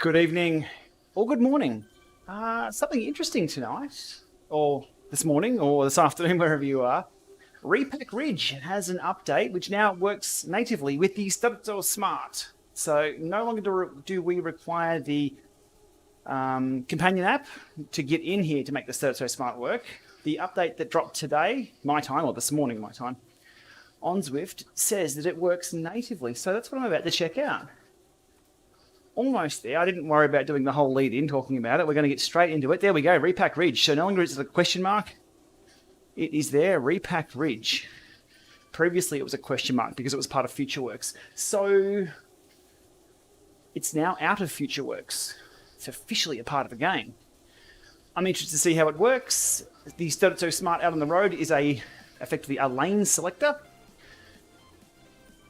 Good evening, or good morning. Something interesting tonight, or this morning, or this afternoon, wherever you are. Repack Ridge has an update which now works natively with the STERZO Smart. So no longer do we require the companion app to get in here to make the STERZO Smart work. The update that dropped today, my time, or this morning, my time, on Zwift says that it works natively. So that's what I'm about to check out. Almost there. I didn't worry about doing the whole lead in talking about it. We're going to get straight into it. There we go, Repack Ridge. So no longer is it a question mark. It is there, Repack Ridge. Previously it was a question mark because it was part of FutureWorks. So it's now out of FutureWorks. It's officially a part of the game. I'm interested to see how it works. The STERZO Smart out on the road is effectively a lane selector.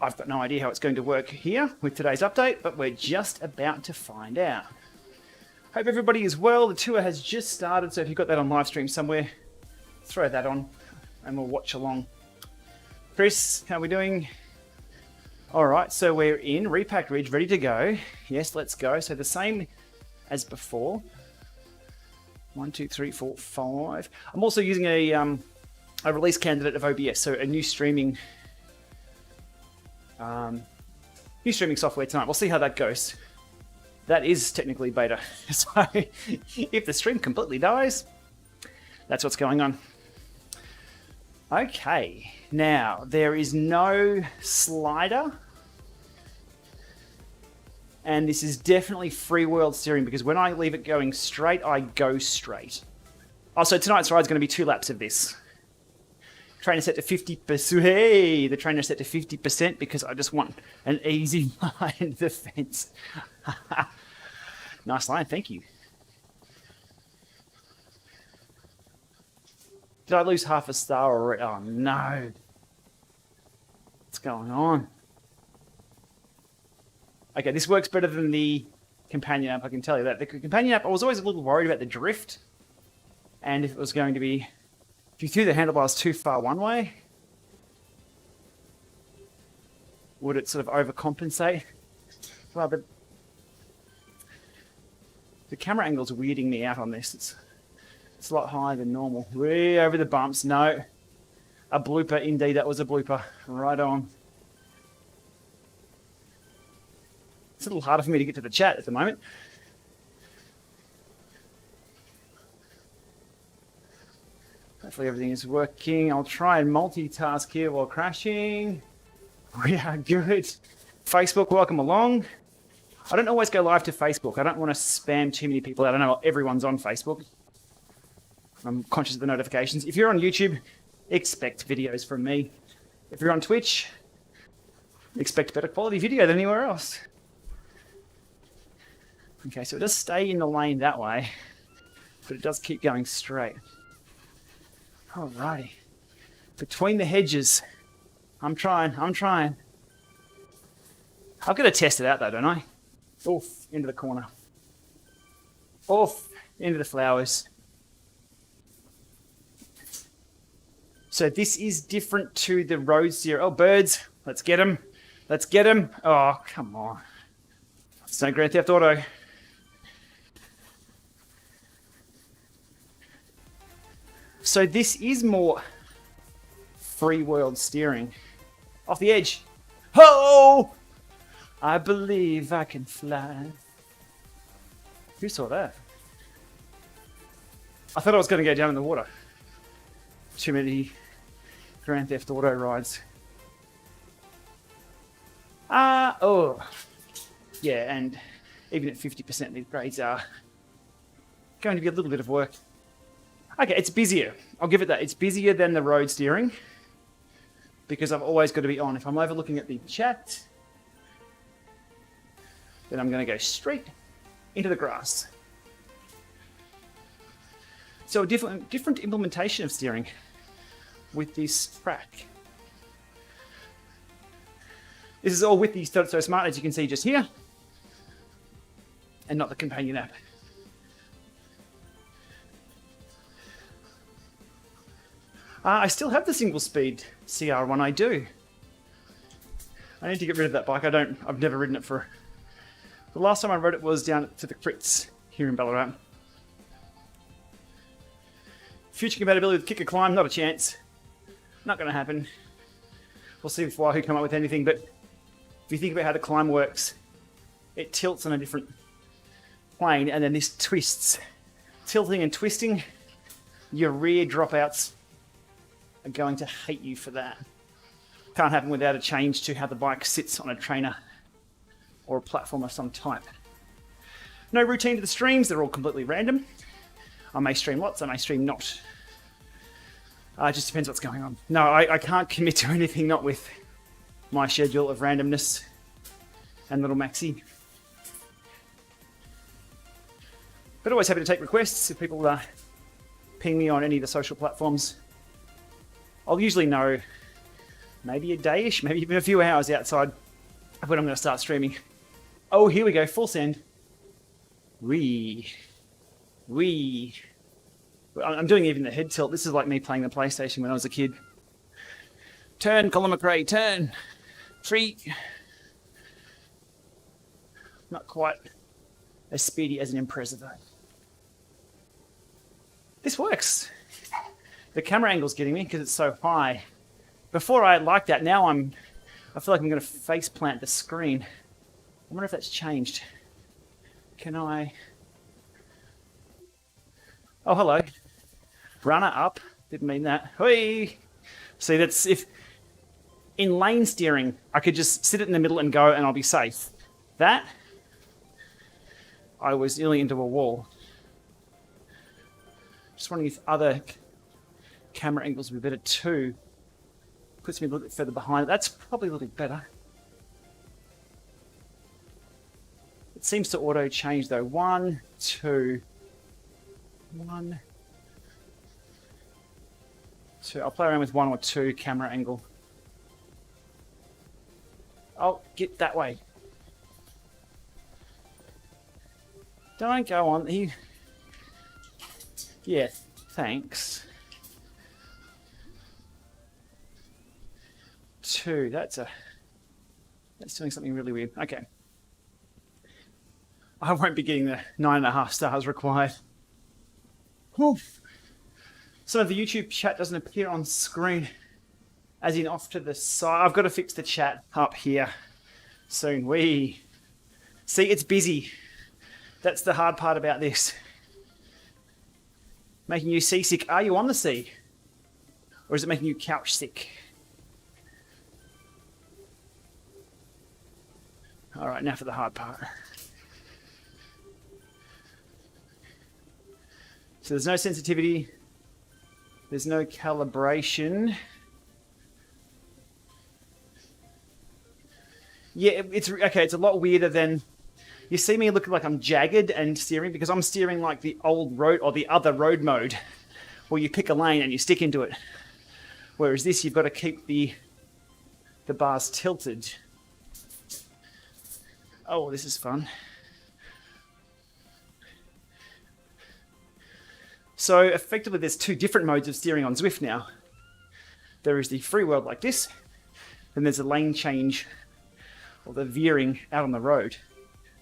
I've got no idea how it's going to work here with today's update, but we're just about to find out. Hope everybody is well. The tour has just started, so if you've got that on live stream somewhere, throw that on and we'll watch along. Chris, how are we doing? All right, so we're in Repack Ridge, ready to go. Yes, let's go. So the same as before. 1, 2, 3, 4, 5. I'm also using a release candidate of OBS, so a new streaming software tonight. We'll see how that goes. That is technically beta. So if the stream completely dies, that's what's going on. Okay, now there is no slider. And this is definitely free world steering because when I leave it going straight, I go straight. Also, tonight's ride is going to be 2 laps of this. Trainer set to 50%. Hey, the trainer set to 50% because I just want an easy line defense. Nice line, thank you. Did I lose half a star already? Oh no. What's going on? Okay, this works better than the companion app, I can tell you that. The companion app, I was always a little worried about the drift. And if it was going to be... If you threw the handlebars too far one way, would it sort of overcompensate? Well, the camera angle's weirding me out on this. It's a lot higher than normal. Way over the bumps. No. A blooper, indeed. That was a blooper. Right on. It's a little harder for me to get to the chat at the moment. Hopefully everything is working. I'll try and multitask here while crashing. We are good. Facebook, welcome along. I don't always go live to Facebook. I don't want to spam too many people out. I know everyone's on Facebook. I'm conscious of the notifications. If you're on YouTube, expect videos from me. If you're on Twitch, expect better quality video than anywhere else. Okay, so it does stay in the lane that way, but it does keep going straight. Alrighty. Between the hedges. I'm trying. I've got to test it out though, don't I? Oof, into the corner. Oof, into the flowers. So this is different to the road steer. Oh, birds. Let's get them. Let's get them. Oh, come on. It's no Grand Theft Auto. So this is more free world steering. Off the edge. Oh! I believe I can fly. Who saw that? I thought I was going to go down in the water. Too many Grand Theft Auto rides. Oh. Yeah, and even at 50%, these grades are going to be a little bit of work. Okay, it's busier. I'll give it that. It's busier than the road steering because I've always got to be on. If I'm overlooking at the chat, then I'm going to go straight into the grass. So a different implementation of steering with this track. This is all with the STERZO Smart, as you can see just here, and not the companion app. I still have the single speed CR1, I do. I need to get rid of that bike. I've never ridden it for The last time I rode it was down to the crits here in Ballarat. Future compatibility with Kicker Climb, not a chance. Not going to happen. We'll see if Wahoo come up with anything, but if you think about how the climb works, it tilts on a different plane and then this twists. Tilting and twisting, your rear dropouts are going to hate you for that. Can't happen without a change to how the bike sits on a trainer or a platform of some type. No routine to the streams, they're all completely random. I may stream lots, I may stream not. It just depends what's going on. No, I can't commit to anything not with my schedule of randomness and little Maxi. But always happy to take requests if people ping me on any of the social platforms. I'll usually know maybe a day-ish, maybe even a few hours outside of when I'm going to start streaming. Oh, here we go, full send. I'm doing even the head tilt. This is like me playing the PlayStation when I was a kid. Turn, Colin McRae, turn. 3. Not quite as speedy as an Impreza though. This works. The camera angle's getting me because it's so high. Before I liked that, now I feel like I'm going to face plant the screen. I wonder if that's changed. Can I? Oh, hello. Runner up. Didn't mean that. Hey. See, that's if in lane steering, I could just sit it in the middle and go and I'll be safe. That, I was nearly into a wall. Just wondering if other camera angles would be better too. Puts me a little bit further behind. That's probably a little bit better. It seems to auto change though. 1, 2, 1, 2. I'll play around with 1 or 2 camera angle. I'll get that way. Don't go on. Yeah, thanks. 2. That's doing something really weird. Okay. I won't be getting the 9.5 stars required. Whew. Some of the YouTube chat doesn't appear on screen, as in off to the side. I've got to fix the chat up here soon. See, it's busy. That's the hard part about this. Making you seasick. Are you on the sea? Or is it making you couch sick? All right, now for the hard part. So there's no sensitivity. There's no calibration. Yeah, it's okay. It's a lot weirder than you see me looking like I'm jagged and steering because I'm steering like the old road or the other road mode, where you pick a lane and you stick into it. Whereas this, you've got to keep the bars tilted. Oh, this is fun. So effectively, there's 2 different modes of steering on Zwift now. There is the free world like this, then there's a lane change or the veering out on the road.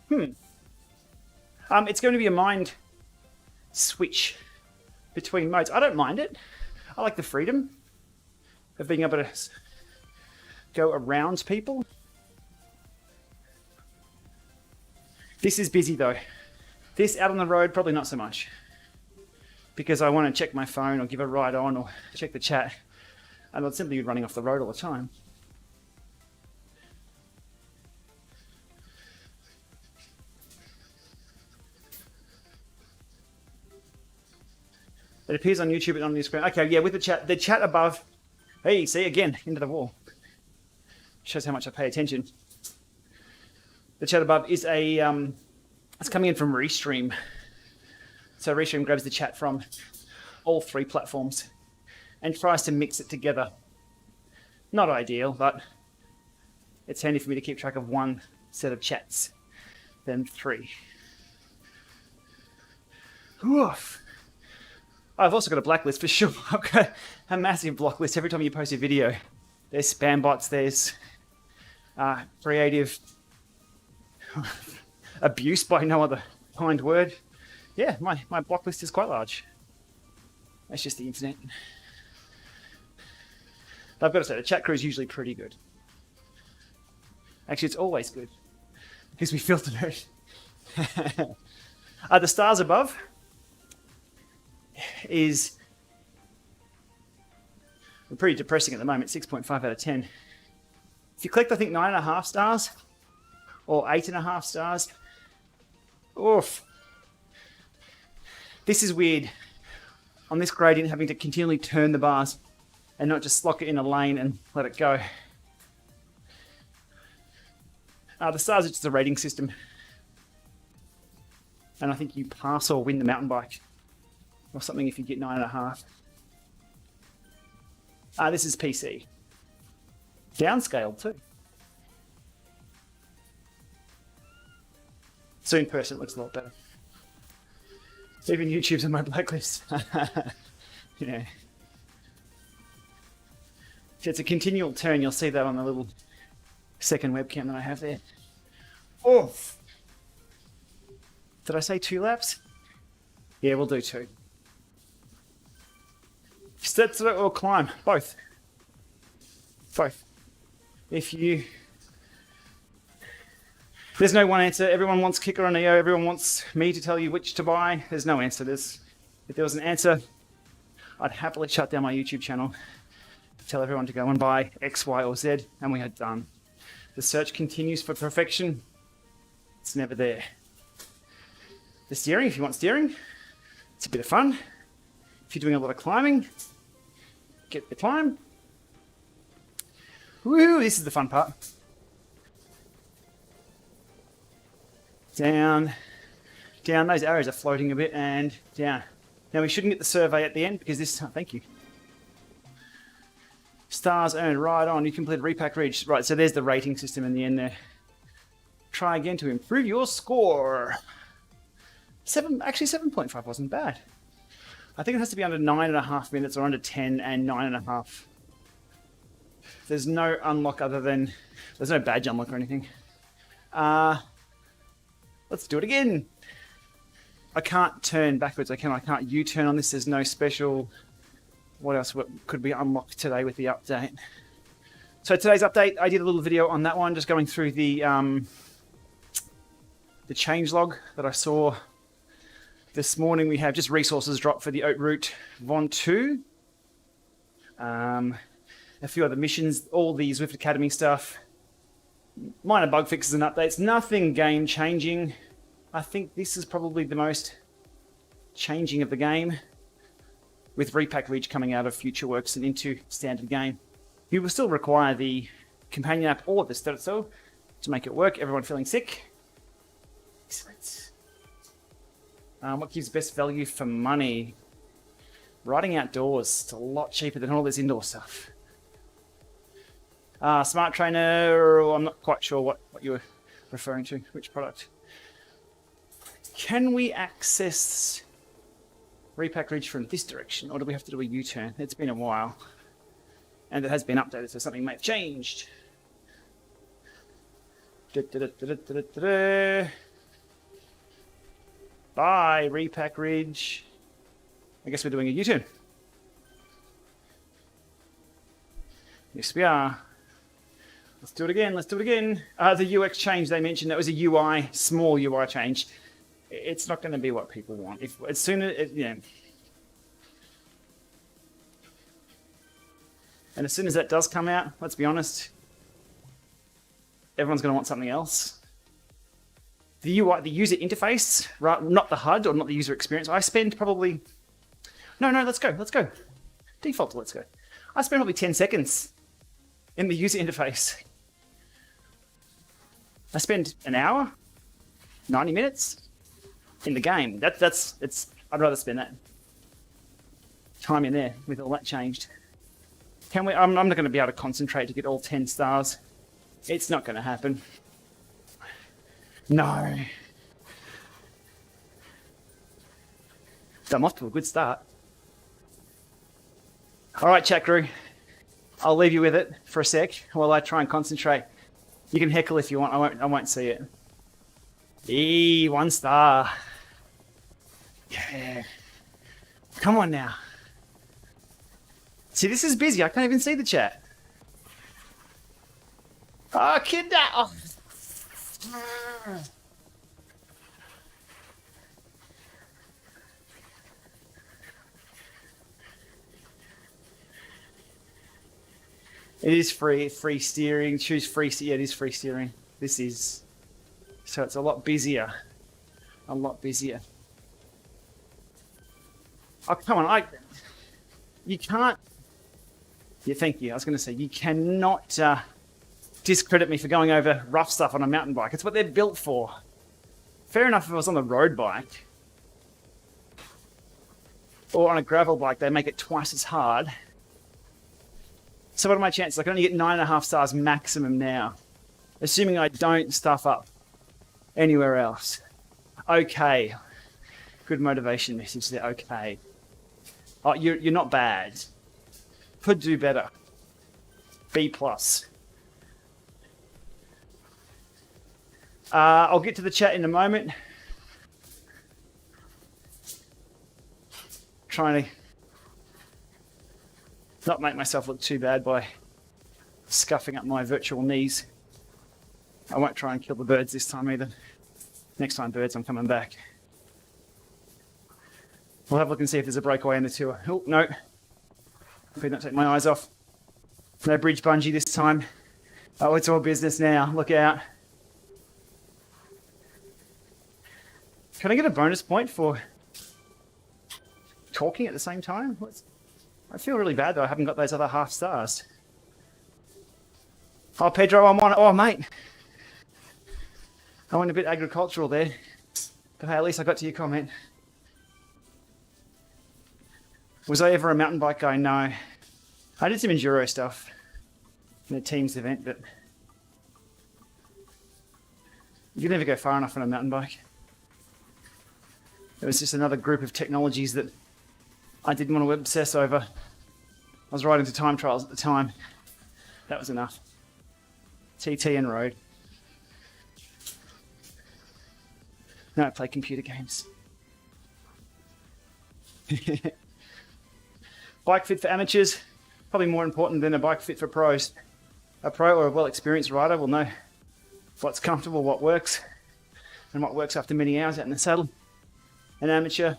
It's going to be a mind switch between modes. I don't mind it. I like the freedom of being able to go around people. This is busy though. This out on the road, probably not so much. Because I want to check my phone or give a ride on or check the chat. And I'd simply be running off the road all the time. It appears on YouTube and on your screen. Okay, yeah, with the chat above. Hey, see, again, into the wall. Shows how much I pay attention. The chat above is it's coming in from Restream. So Restream grabs the chat from all 3 platforms and tries to mix it together. Not ideal, but it's handy for me to keep track of 1 set of chats, then 3. Oof. I've also got a blacklist for sure. I've got a massive block list every time you post a video. There's spam bots, there's creative. abuse by no other kind word. Yeah, my block list is quite large. That's just the internet. But I've got to say, the chat crew is usually pretty good. Actually, it's always good, because we filter it. The stars above is pretty depressing at the moment, 6.5 out of 10. If you collect, I think, 9.5 stars or 8.5 stars, oof. This is weird. On this gradient, having to continually turn the bars and not just lock it in a lane and let it go. The stars are just a rating system. And I think you pass or win the mountain bike or something if you get 9.5. This is PC. Downscaled too. So in person it looks a lot better. Even YouTube's on my blacklist. Yeah. If it's a continual turn, you'll see that on the little second webcam that I have there. Oof! Did I say 2 laps? Yeah, we'll do 2. STERZO or climb, both. Both. If you... There's no one answer. Everyone wants kicker or neo. Everyone wants me to tell you which to buy. There's no answer. If there was an answer, I'd happily shut down my YouTube channel to tell everyone to go and buy X, Y, or Z, and we are done. The search continues for perfection. It's never there. The steering, if you want steering, it's a bit of fun. If you're doing a lot of climbing, get the climb. Woo, this is the fun part. Down, down, those arrows are floating a bit, and down. Now we shouldn't get the survey at the end because this time, thank you. Stars earned, right on, you completed Repack Ridge. Right, so there's the rating system in the end there. Try again to improve your score. Actually 7.5 wasn't bad. I think it has to be under 9.5 minutes or under 10 and 9.5. There's no unlock other than, there's no badge unlock or anything. Let's do it again. I can't turn backwards, I can't U-turn on this. There's no special, what else could be unlocked today with the update? So today's update, I did a little video on that one, just going through the changelog that I saw this morning. We have just resources dropped for the Haute Route Von 2. A few other missions, all the Zwift Academy stuff. Minor bug fixes and updates, nothing game changing. I think this is probably the most changing of the game, with Repack Ridge coming out of Future Works and into standard game. You will still require the companion app or the STERZO to make it work. Everyone feeling sick? Excellent. What gives best value for money? Riding outdoors. It's a lot cheaper than all this indoor stuff. Smart Trainer, I'm not quite sure what you were referring to, which product. Can we access Repack Ridge from this direction, or do we have to do a U-turn? It's been a while, and it has been updated, so something may have changed. Bye, Repack Ridge. I guess we're doing a U-turn. Yes, we are. Let's do it again. Let's do it again. The UX change they mentioned, that was a UI, small UI change. It's not going to be what people want. As soon as, and as soon as that does come out, let's be honest, everyone's going to want something else. The UI, the user interface, right? Not the HUD or not the user experience. I spend probably, no, let's go. Default to let's go. I spend probably 10 seconds in the user interface. I spend an hour, 90 minutes in the game. I'd rather spend that time in there with all that changed. I'm not going to be able to concentrate to get all 10 stars. It's not going to happen. No. I'm off to a good start. All right, chat crew. I'll leave you with it for a sec while I try and concentrate. You can heckle if you want. I won't see it. One star. Yeah. Come on now. See, this is busy. I can't even see the chat. Oh, kid that. Oh. It is free steering. Choose free. Yeah, it is free steering. This is. So it's a lot busier. A lot busier. Oh, come on. You can't. Yeah, thank you. I was going to say, you cannot discredit me for going over rough stuff on a mountain bike. It's what they're built for. Fair enough if I was on the road bike. Or on a gravel bike, they make it twice as hard. So what are my chances? I can only get 9.5 stars maximum now. Assuming I don't stuff up anywhere else. Okay. Good motivation message there. Okay. Oh, you're not bad. Could do better. B+. I'll get to the chat in a moment. Trying to not make myself look too bad by scuffing up my virtual knees. I won't try and kill the birds this time either. Next time, birds, I'm coming back. We'll have a look and see if there's a breakaway in the tour. Oh, no. Better not take my eyes off. No bridge bungee this time. Oh, it's all business now. Look out. Can I get a bonus point for talking at the same time? I feel really bad though. I haven't got those other half stars. Oh, Pedro, I'm on it. Oh, mate. I went a bit agricultural there. But hey, at least I got to your comment. Was I ever a mountain bike guy? No. I did some enduro stuff in a teams event, but you can never go far enough on a mountain bike. It was just another group of technologies that I didn't want to obsess over. I was riding to time trials at the time. That was enough. TT and road. No, I play computer games. Bike fit for amateurs, probably more important than a bike fit for pros. A pro or a well-experienced rider will know what's comfortable, what works, and what works after many hours out in the saddle. An amateur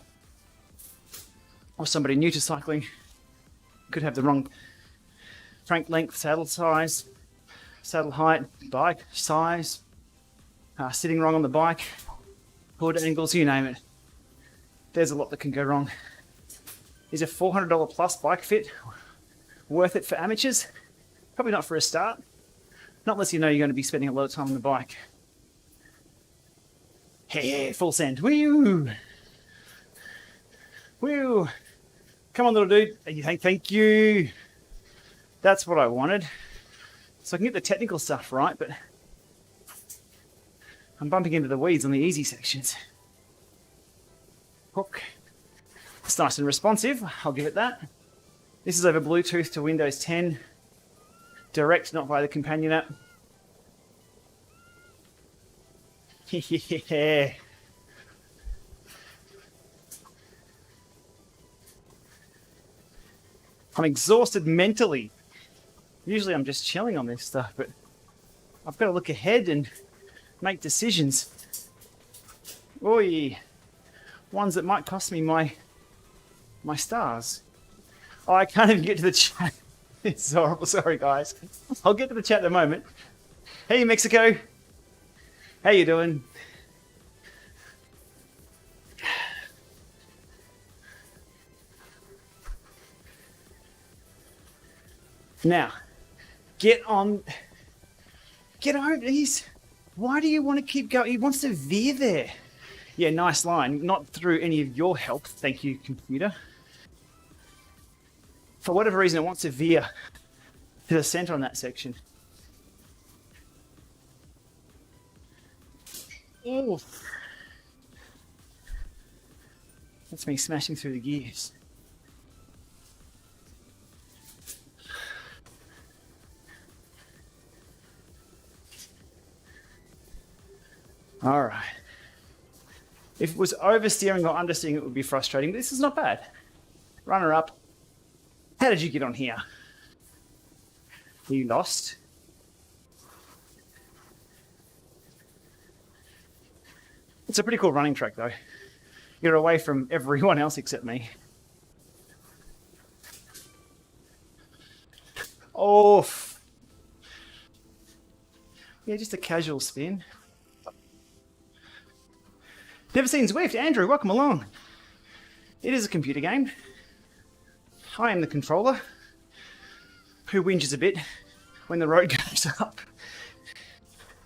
or somebody new to cycling could have the wrong crank length, saddle size, saddle height, bike size, sitting wrong on the bike, hood angles, you name it. There's a lot that can go wrong. Is a $400 plus bike fit worth it for amateurs? Probably not for a start. Not unless you know you're going to be spending a lot of time on the bike. Hey, full send. Woo! Woo! Come on, little dude. Thank you. That's what I wanted. So I can get the technical stuff right, but I'm bumping into the weeds on the easy sections. Hook. It's nice and responsive, I'll give it that. This is over Bluetooth to Windows 10. Direct, not via the companion app. Yeah. I'm exhausted mentally. Usually I'm just chilling on this stuff, but I've got to look ahead and make decisions. Oi. Ones that might cost me my stars. Oh, I can't even get to the chat. It's horrible. Sorry, guys. I'll get to the chat in a moment. Hey, Mexico. How you doing? Now, get over these. Why do you want to keep going? He wants to veer there. Yeah, nice line. Not through any of your help. Thank you, computer. For whatever reason, it wants to veer to the center on that section. Oh. That's me smashing through the gears. All right. If it was oversteering or understeering, it would be frustrating. But this is not bad. Runner up. How did you get on here? You lost. It's a pretty cool running track, though. You're away from everyone else except me. Oh, yeah, just a casual spin. Never seen Zwift. Andrew, welcome along. It is a computer game. I am the controller, who whinges a bit when the road goes up,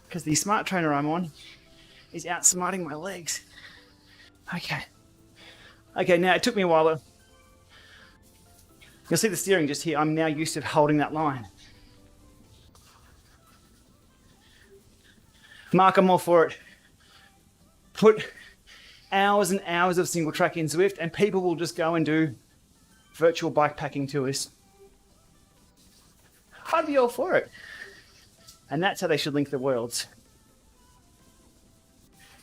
because the smart trainer I'm on is outsmarting my legs. Okay, now it took me a while. You'll see the steering just here. I'm now used to holding that line. Mark, I'm all for it. Put hours and hours of single track in Zwift and people will just go and do virtual bike packing tours. I'd be all for it. And that's how they should link the worlds.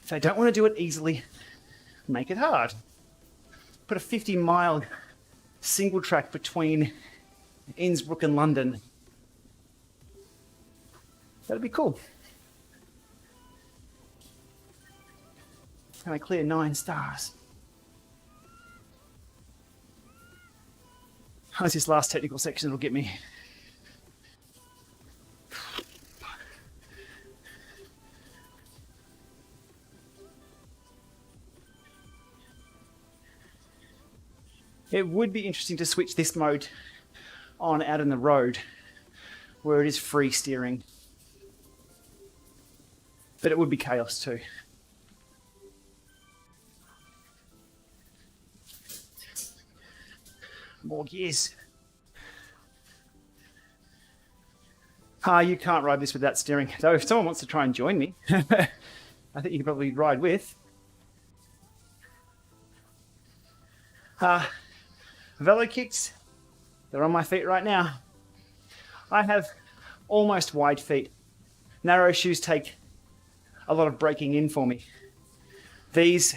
If they don't want to do it easily, make it hard. Put a 50-mile single track between Innsbruck and London. That'd be cool. And I clear 9 stars. How's this last technical section will get me? It would be interesting to switch this mode on out in the road where it is free steering. But it would be chaos too. More gears. You can't ride this without steering. Though if someone wants to try and join me, I think you could probably ride with. Velo kicks, they're on my feet right now. I have almost wide feet. Narrow shoes take a lot of breaking in for me. These,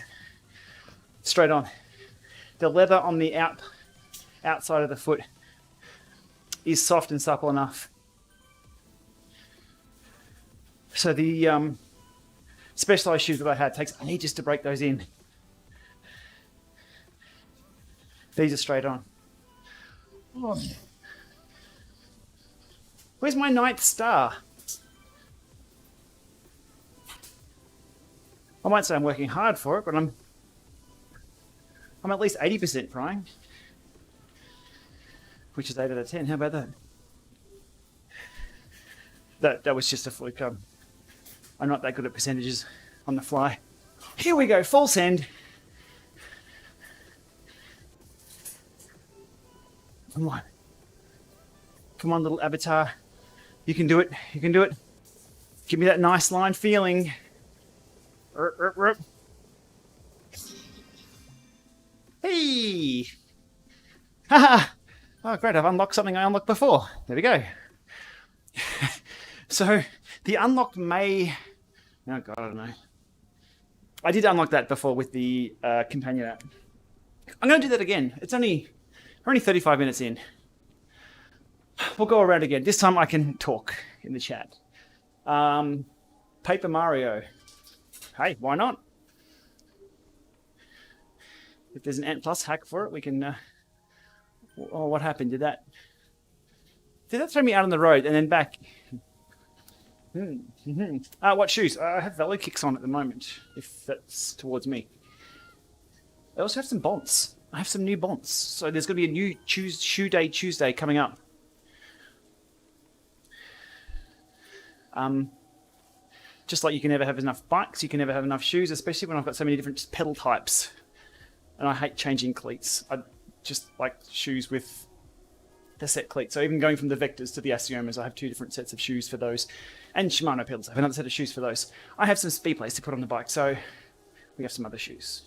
straight on. The leather on the outside of the foot is soft and supple enough. So the specialized shoes that I had takes ages to break those in. These are straight on. Oh. Where's my 9th star? I might say I'm working hard for it, but I'm at least 80% trying. Which is 8 out of 10. How about that? That was just a fluke. I'm not that good at percentages on the fly. Here we go, full send. Come on. Come on, little avatar. You can do it. You can do it. Give me that nice line feeling. Hey! Haha! Oh, great. I've unlocked something I unlocked before. There we go. So, the unlocked may... Oh, God, I don't know. I did unlock that before with the companion app. I'm going to do that again. We're only 35 minutes in. We'll go around again. This time I can talk in the chat. Paper Mario. Hey, why not? If there's an Ant Plus hack for it, we can... Oh, what happened? Did that throw me out on the road and then back? What shoes? I have Velo kicks on at the moment, if that's towards me. I also have some Bonts. I have some new Bonts. So there's going to be a new Shoe Day Tuesday coming up. Just like you can never have enough bikes, you can never have enough shoes, especially when I've got so many different pedal types. And I hate changing cleats. I just like shoes with the set cleats. So even going from the Vectors to the Asiomas, I have 2 different sets of shoes for those. And Shimano pedals, I have another set of shoes for those. I have some speed plates to put on the bike, so we have some other shoes.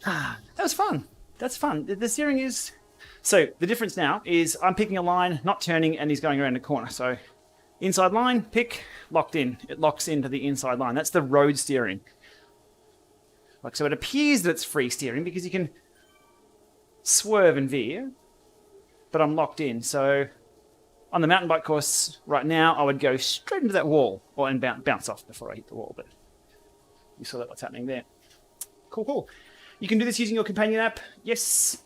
That was fun. That's fun. The steering is... So the difference now is I'm picking a line, not turning, and he's going around the corner. So inside line, pick, locked in. It locks into the inside line. That's the road steering. Like, so it appears that it's free steering because you can swerve and veer, but I'm locked in. So on the mountain bike course right now, I would go straight into that wall and bounce off before I hit the wall. But you saw that what's happening there. Cool, cool. You can do this using your companion app. Yes,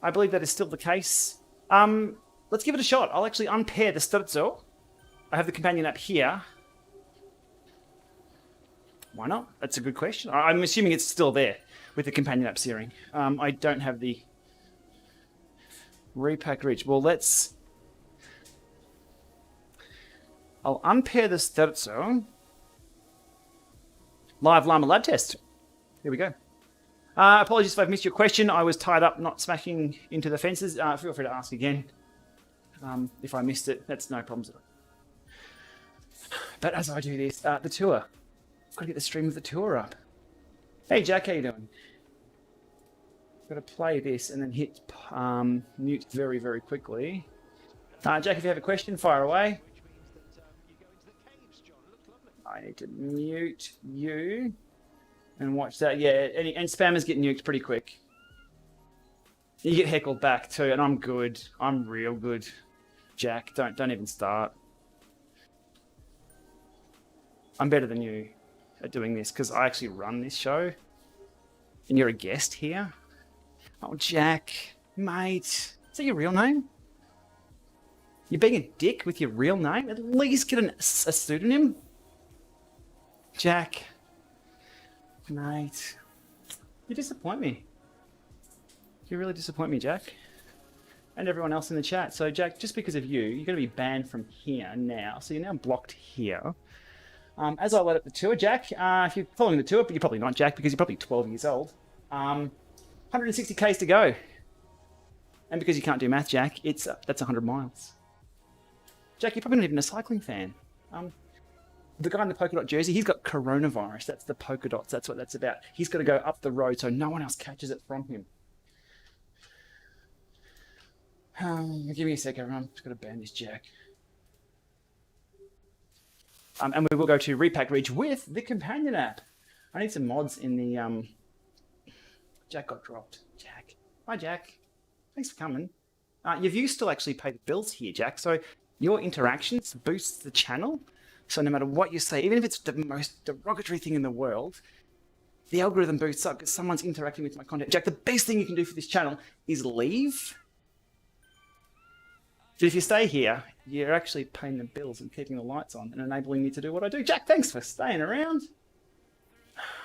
I believe that is still the case. Let's give it a shot. I'll actually unpair the STERZO. I have the companion app here. Why not? That's a good question. I'm assuming it's still there with the companion app steering. I don't have the Repack Ridge. Well, I'll unpair the STERZO. Live LAMA lab test. Here we go. Apologies if I've missed your question. I was tied up, not smashing into the fences. Feel free to ask again. If I missed it, that's no problems at all. But as I do this, the tour. I've got to get the stream of the tour up. Hey Jack, how you doing? Got to play this and then hit mute very, very quickly. Jack, if you have a question, fire away. I need to mute you and watch that. Yeah, and spammers get nuked pretty quick. You get heckled back too, and I'm good. I'm real good. Jack, don't even start. I'm better than you at doing this because I actually run this show and you're a guest here. Oh, Jack, mate, is that your real name? You're being a dick with your real name? At least get a pseudonym. Jack, mate, you disappoint me. You really disappoint me, Jack. And everyone else in the chat. So, Jack, just because of you, you're going to be banned from here now. So you're now blocked here. As I load up the tour, Jack, if you're following the tour, but you're probably not, Jack, because you're probably 12 years old. 160 Ks to go. And because you can't do math, Jack, that's 100 miles. Jack, you're probably not even a cycling fan. The guy in the polka dot jersey, he's got coronavirus. That's the polka dots. That's what that's about. He's got to go up the road so no one else catches it from him. Give me a sec, everyone. Just got to ban this Jack. And we will go to Repack Ridge with the companion app. I need some mods in the... Jack got dropped. Jack. Hi, Jack. Thanks for coming. Your views still actually pay the bills here, Jack. So your interactions boosts the channel. So no matter what you say, even if it's the most derogatory thing in the world, the algorithm boosts up because someone's interacting with my content. Jack, the best thing you can do for this channel is leave. But if you stay here, you're actually paying the bills and keeping the lights on and enabling me to do what I do. Jack, thanks for staying around.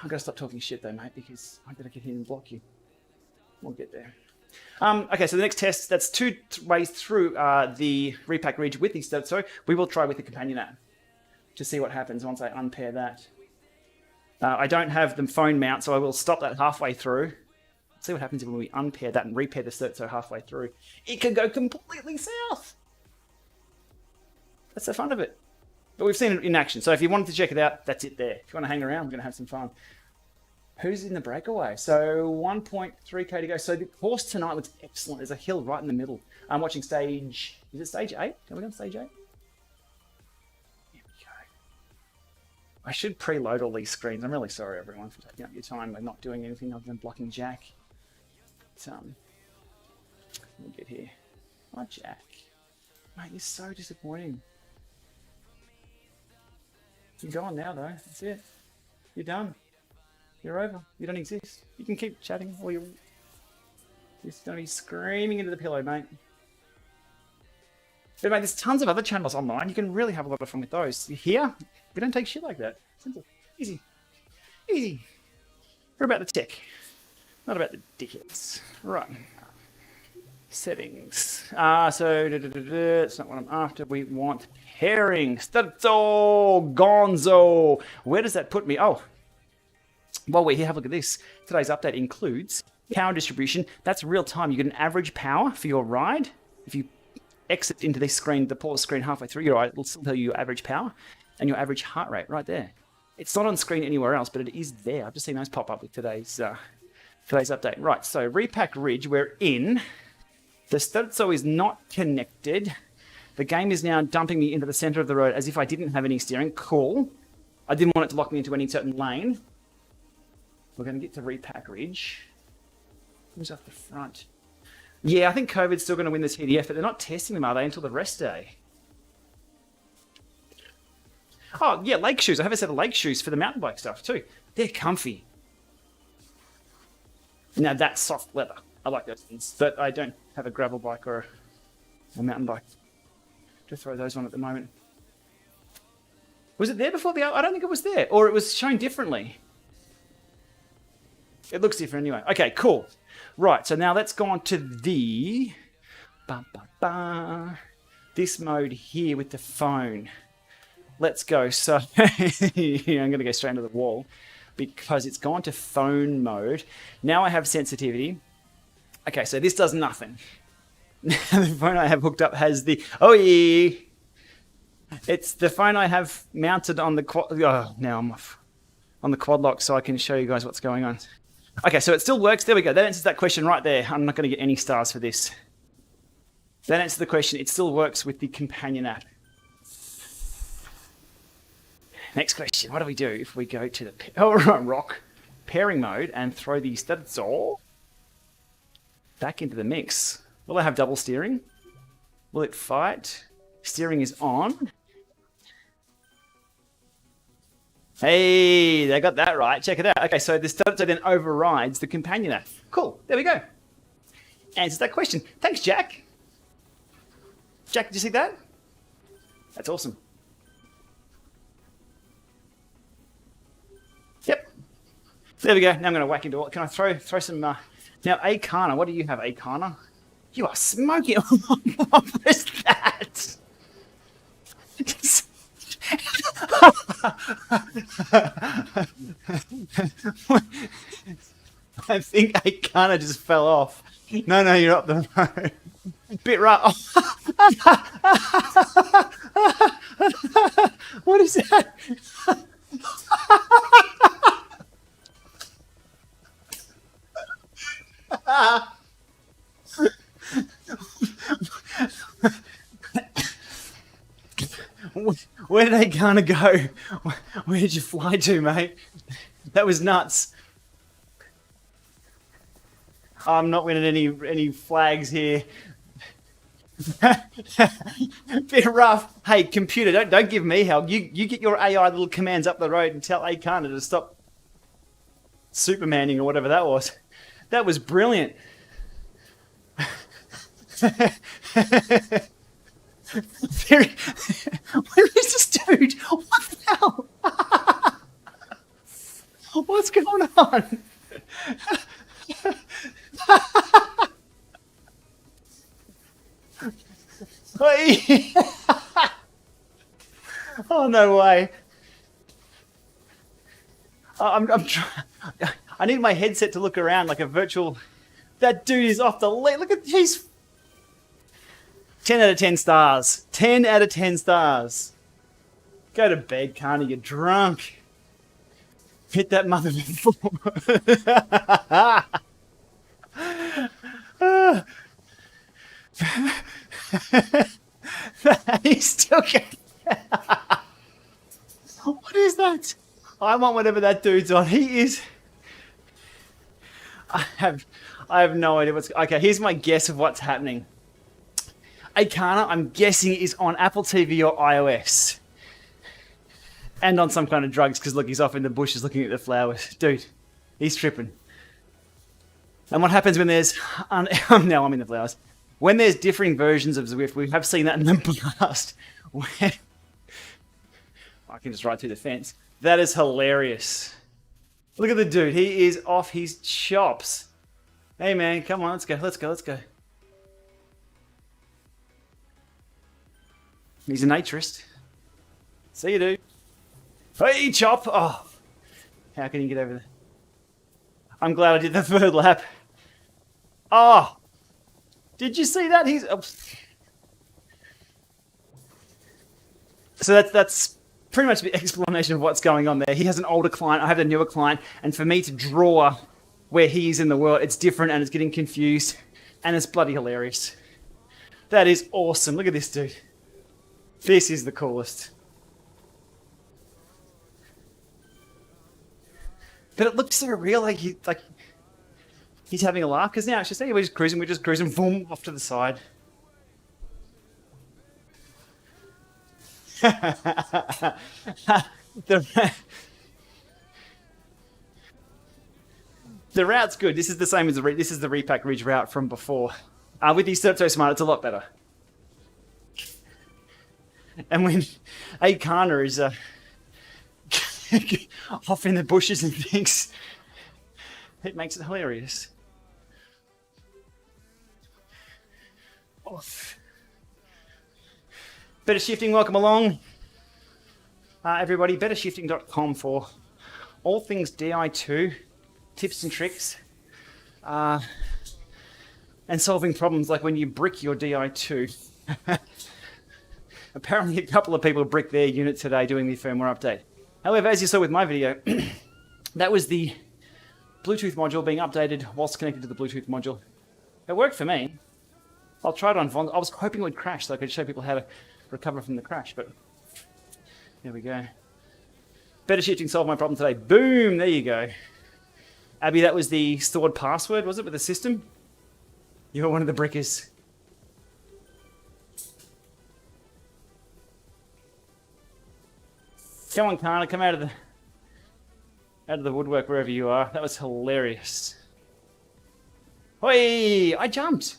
I've got to stop talking shit though, mate, because I've got to get here and block you. We'll get there. Okay, so the next test, that's 2 ways through the Repack Ridge with the STERZO. We will try with the companion app to see what happens once I unpair that. I don't have the phone mount, so I will stop that halfway through. See what happens when we unpair that and repair the STERZO halfway through. It can go completely south. That's the fun of it. But we've seen it in action. So if you wanted to check it out, that's it there. If you want to hang around, we're going to have some fun. Who's in the breakaway? So 1.3k to go. So the course tonight looks excellent. There's a hill right in the middle. I'm watching stage... Is it stage 8? Are we on stage 8? Here we go. I should preload all these screens. I'm really sorry, everyone, for taking up your time by not doing anything other than blocking Jack. Let me get here. Oh, Jack. Mate, you're so disappointing. You're gone now, though. That's it. You're done. You're over. You don't exist. You can keep chatting or you're just going to be screaming into the pillow, mate. But, mate, there's tons of other channels online. You can really have a lot of fun with those. Here, we don't take shit like that. Simple. Easy. Easy. We're about the tech. Not about the dickheads. Right. Settings. It's not what I'm after. We want pairing. STERZO Gonzo. Where does that put me? Oh. While we're here, have a look at this. Today's update includes power distribution. That's real time. You get an average power for your ride. If you exit into this screen, the pause screen halfway through your ride, it'll still tell you your average power and your average heart rate right there. It's not on screen anywhere else, but it is there. I've just seen those pop up with today's update. Right, so Repack Ridge, we're in. The STERZO is not connected, The game is now dumping me into the center of the road as if I didn't have any steering. Cool. I didn't want it to lock me into any certain lane. We're going to get to Repack Ridge. Who's up the front? Yeah, I think COVID's still going to win the TDF, but they're not testing them, are they, until the rest day? Oh, yeah, lake shoes. I have a set of lake shoes for the mountain bike stuff, too. They're comfy. Now, that's soft leather. I like those things, but I don't have a gravel bike or a mountain bike to throw those on at the moment. Was it there before the... I don't think it was there, or it was shown differently. It looks different anyway. Okay, cool. Right, so now let's go on to the... this mode here with the phone. Let's go. So I'm going to go straight into the wall because it's gone to phone mode. Now I have sensitivity. Okay, so this does nothing. The phone I have hooked up has the... Oh, yeah. It's the phone I have mounted on the quad... Oh, now I'm off. On the quad lock so I can show you guys what's going on. Okay, so it still works. There we go. That answers that question right there. I'm not going to get any stars for this. That answers the question. It still works with the companion app. Next question. What do we do if we go to the rock pairing mode and throw the STERZO back into the mix? Will I have double steering? Will it fight? Steering is on. Hey, they got that right. Check it out. Okay, so the STERZO then overrides the companion app. Cool. There we go. Answers that question. Thanks, Jack. Jack, did you see that? That's awesome. Yep. There we go. Now I'm going to whack into it. Can I throw some... Now, Akana. What do you have, Akana? You are smoking. What is that? I think Akana just fell off. No, you're up the road. Bit rough. What is that? Where did Akana go? Where did you fly to, mate? That was nuts. I'm not winning any flags here. Bit rough. Hey, computer, don't give me help. You get your AI little commands up the road and tell Akana to stop Supermaning or whatever that was. That was brilliant. Where is this dude? What the hell? What's going on? Oh, no way. I need my headset to look around like a virtual... That dude is off the lead. Look at these. 10 out of 10 stars. 10 out of 10 stars. Go to bed, Carney. You're drunk. Hit that mother before. He's still getting... What is that? I want whatever that dude's on. He is... I have no idea what's... Okay, here's my guess of what's happening. Akana, I'm guessing, is on Apple TV or iOS. And on some kind of drugs, because look, he's off in the bushes looking at the flowers. Dude, he's tripping. And what happens when there's... now I'm in the flowers. When there's differing versions of Zwift, we have seen that in the past. Where... I can just ride through the fence. That is hilarious. Look at the dude. He is off his chops. Hey, man, come on, let's go, let's go, let's go. He's a naturist. See you, dude. Hey, chop! Oh, how can you get over there? I'm glad I did the third lap. Oh, did you see that? He's... Oh. So that's pretty much the explanation of what's going on there. He has an older client, I have a newer client, and for me to draw where he is in the world, it's different and it's getting confused, and it's bloody hilarious. That is awesome. Look at this dude. This is the coolest. But it looks so real, like he's having a laugh. Because now it's just, hey, we're just cruising, boom, off to the side. The route's good. This is the same as this is the Repack Ridge route from before. With the STERZO Smart, it's a lot better. And when Akana is off in the bushes and things, it makes it hilarious. Off. Better Shifting, welcome along. Everybody, bettershifting.com for all things DI2, tips and tricks, and solving problems like when you brick your DI2. Apparently a couple of people bricked their unit today doing the firmware update. However, as you saw with my video, that was the Bluetooth module being updated whilst connected to the Bluetooth module. It worked for me. I'll try it on Von. I was hoping it would crash so I could show people how to recover from the crash, but there we go. Better Shifting solved my problem today. Boom, there you go. Abby, that was the stored password, was it, with the system? You were one of the brickers. Come on, Kana, come out of the woodwork wherever you are. That was hilarious. Hoi! I jumped.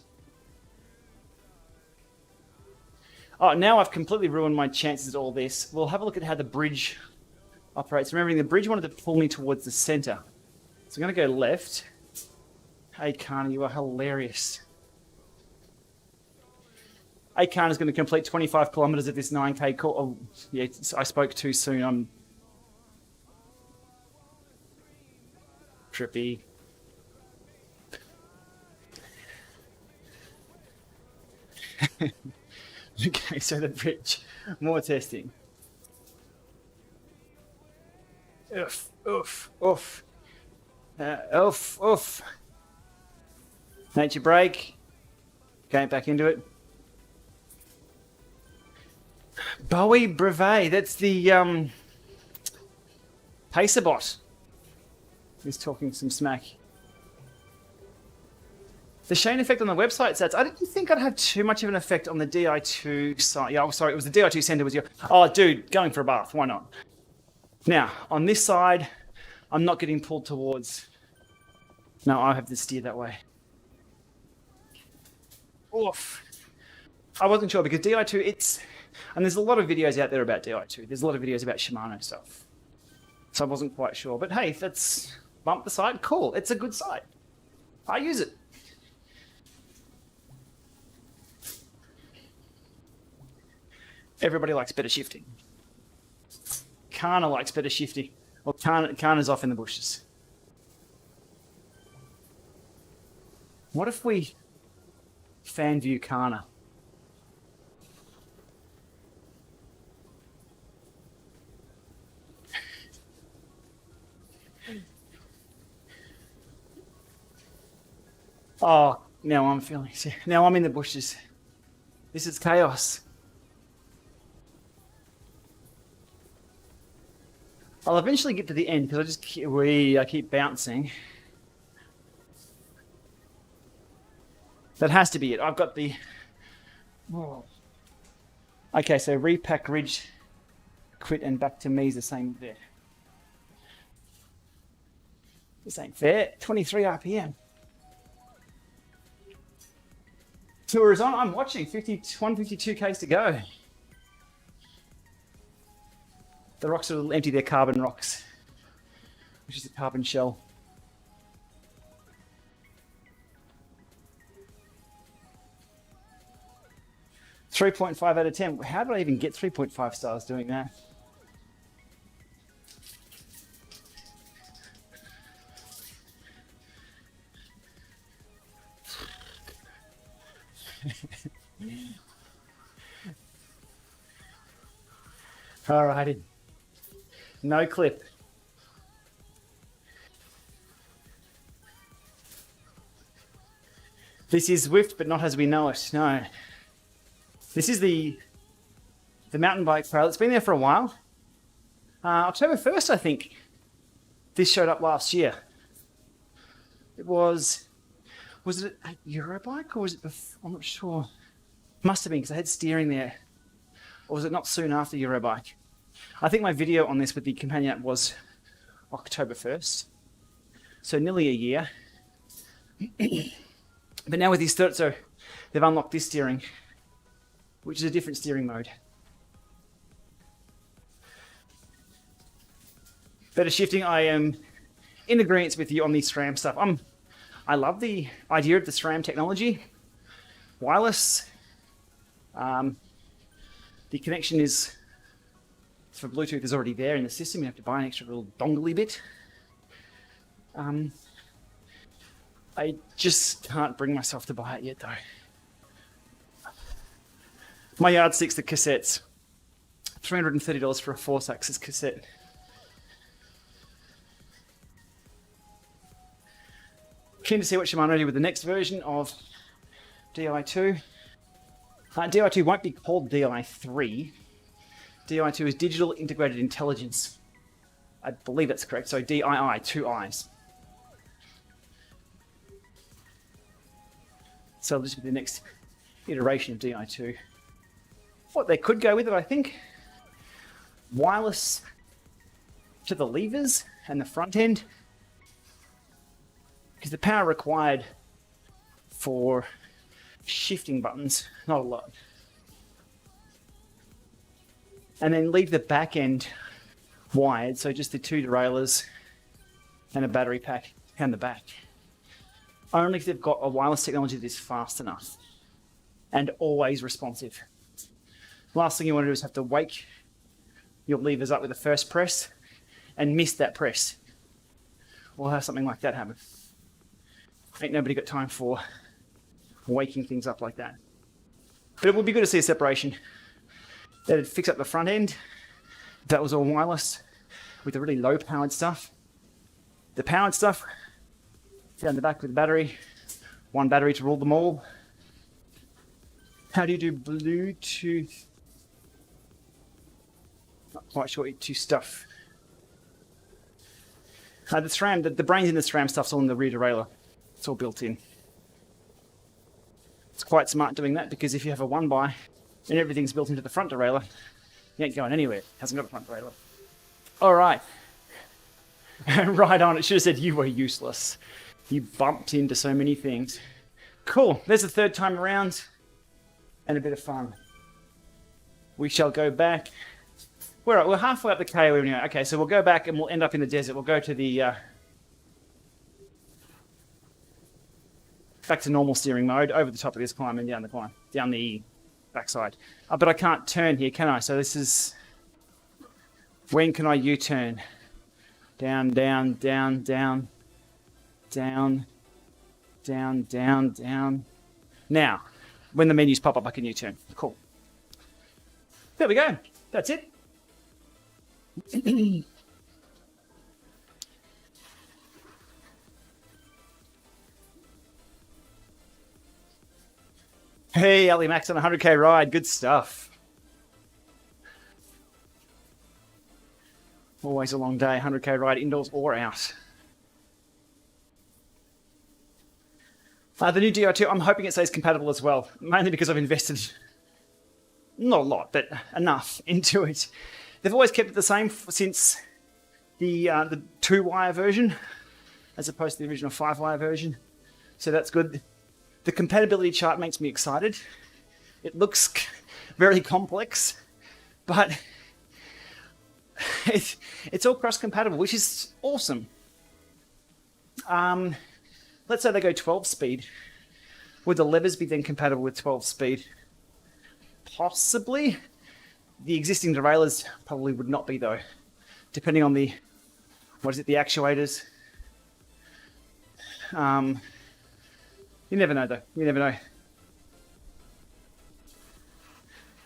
Oh, now I've completely ruined my chances at all this. We'll have a look at how the bridge operates. Remembering the bridge wanted to pull me towards the center. So I'm going to go left. Hey, Kana, you are hilarious. Akan is going to complete 25 kilometers of this 9K course. Oh, yeah, I spoke too soon. I'm trippy. Okay, so the bridge. More testing. Oof, oof, oof. Oof, oof. Nature break. Going back into it. Bowie Brevet, that's the Pacer bot. He's talking some smack. The Shane effect on the website stats. I didn't think I'd have too much of an effect on the DI2 side. Yeah, oh, sorry, it was the DI2 center was your... Oh, dude, going for a bath, why not? Now, on this side, I'm not getting pulled towards... No, I have to steer that way. Oof. I wasn't sure because DI2, it's... And there's a lot of videos out there about DI2. There's a lot of videos about Shimano stuff. So I wasn't quite sure. But hey, let's bump the site. Cool. It's a good site. I use it. Everybody likes better shifting. Kana likes better shifting. Well, Kana's off in the bushes. What if we fan view Kana? Oh, now I'm feeling sick. Now I'm in the bushes. This is chaos. I'll eventually get to the end because I keep bouncing. That has to be it. I've got the... Oh. Okay, so Repack Ridge, quit and back to me is the same there. This ain't fair. 23 RPM. Tour is on. I'm watching. 152 Ks to go. The rocks will empty their carbon rocks, which is a carbon shell. .5 out of 10. How did I even get 3.5 stars doing that? Alrighty. No clip. This is Zwift, but not as we know it. No. This is the the mountain bike trail. It's been there for a while. October 1st, I think, this showed up last year. It was it a Eurobike or was it before? I'm not sure. Must have been because I had steering there. Or was it not soon after Eurobike? I think my video on this with the companion app was October 1st. So nearly a year. But now with the STERZO, they've unlocked this steering, which is a different steering mode. Better shifting. I am in agreement with you on the SRAM stuff. I love the idea of the SRAM technology. Wireless. The connection is for Bluetooth is already there in the system. You have to buy an extra little dongle bit. I just can't bring myself to buy it yet, though. My yardsticks, the cassettes. $330 for a force-axis cassette. Keen to see what Shimano do with the next version of Di2. Di2 won't be called Di3. Di2 is Digital Integrated Intelligence. I believe that's correct. So DII, 2 I's. So this will be the next iteration of Di2. What they could go with it, I think, wireless to the levers and the front end, because the power required for shifting buttons, not a lot. And then leave the back end wired, so just the 2 derailleurs and a battery pack down the back. Only if they've got a wireless technology that is fast enough and always responsive. Last thing you want to do is have to wake your levers up with the first press and miss that press. Or have something like that happen. Ain't nobody got time for waking things up like that. But it would be good to see a separation. That'd fix up the front end. That was all wireless with the really low powered stuff. The powered stuff down the back with the battery. 1 battery to rule them all. How do you do Bluetooth? Not quite sure what you do stuff. The SRAM, the brains in the SRAM stuff's all in the rear derailleur. It's all built in. It's quite smart doing that because if you have a 1x and everything's built into the front derailleur, you ain't going anywhere. It hasn't got a front derailleur. All right. Right on. It should have said you were useless. You bumped into so many things. Cool. There's the 3rd time around and a bit of fun. We shall go back. We're halfway up the KO anyway. Okay, so we'll go back and we'll end up in the desert. We'll go to the back to normal steering mode over the top of this climb and down the climb, down the backside. But I can't turn here, can I? So this is, when can I U-turn? Down, down, down, down, down, down, down, down. Now, when the menus pop up, I can U-turn. Cool. There we go. That's it. Hey, Ali Max on a 100k ride. Good stuff. Always a long day, 100k ride, indoors or out. The new Di2, I'm hoping it stays compatible as well, mainly because I've invested, not a lot, but enough into it. They've always kept it the same since the 2-wire version, as opposed to the original 5-wire version. So that's good. The compatibility chart makes me excited. It looks very complex, but it's all cross-compatible, which is awesome. Let's say they go 12 speed. Would the levers be then compatible with 12 speed? Possibly. The existing derailleurs probably would not be though, depending on the, the actuators. You never know though, you never know.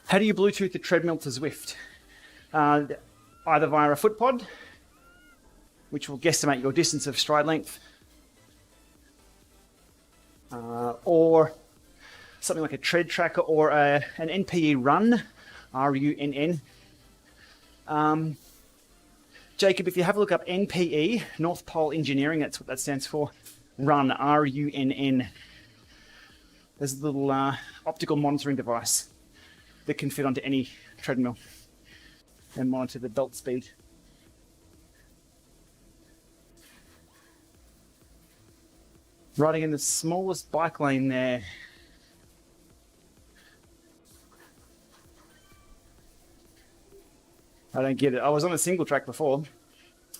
How do you Bluetooth the treadmill to Zwift? Either via a foot pod, which will guesstimate your distance of stride length, or something like a tread tracker or an NPE run. RUNN. Jacob, if you have a look up NPE, North Pole Engineering, that's what that stands for. Run, RUNN. There's a little optical monitoring device that can fit onto any treadmill and monitor the belt speed. Riding in the smallest bike lane there. I don't get it. I was on a single track before.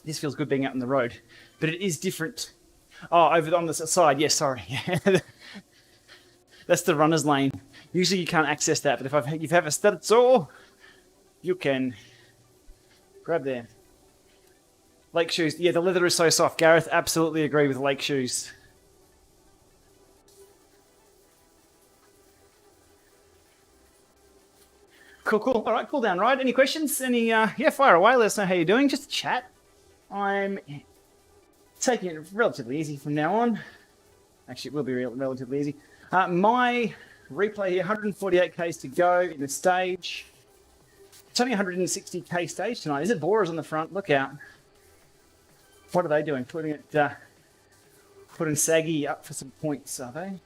This feels good being out on the road, but it is different. Oh, over on the side. Yes, sorry. That's the runner's lane. Usually you can't access that, but if you have a STERZO, you can grab there. Lake shoes. Yeah, the leather is so soft. Gareth, absolutely agree with lake shoes. Cool. All right, cool down, right? Any questions? Yeah, fire away. Let us know how you're doing. Just chat. I'm taking it relatively easy from now on. Actually, it will be relatively easy. My replay here, 148 Ks to go in the stage. It's only 160 K stage tonight. Is it Boras on the front? Look out. What are they doing? Putting Saggy up for some points, are they?